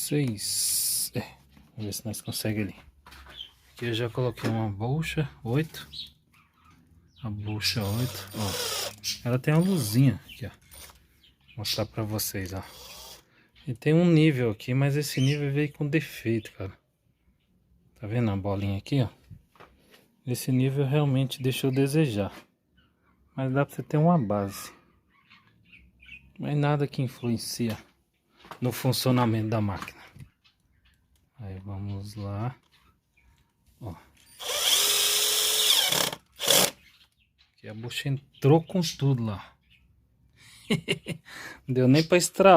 vocês. Vamos ver se nós conseguimos ali. Aqui eu já coloquei uma bucha 8. A bucha 8, ó. Ela tem uma luzinha aqui, ó. Vou mostrar pra vocês, ó. E tem um nível aqui, mas esse nível veio com defeito, cara. Tá vendo a bolinha aqui, ó? Esse nível realmente deixou a desejar. Mas dá pra você ter uma base. Mas nada que influencia no funcionamento da máquina. Aí vamos lá. Ó. Aqui a bucha entrou com tudo lá. Não deu nem pra estralar.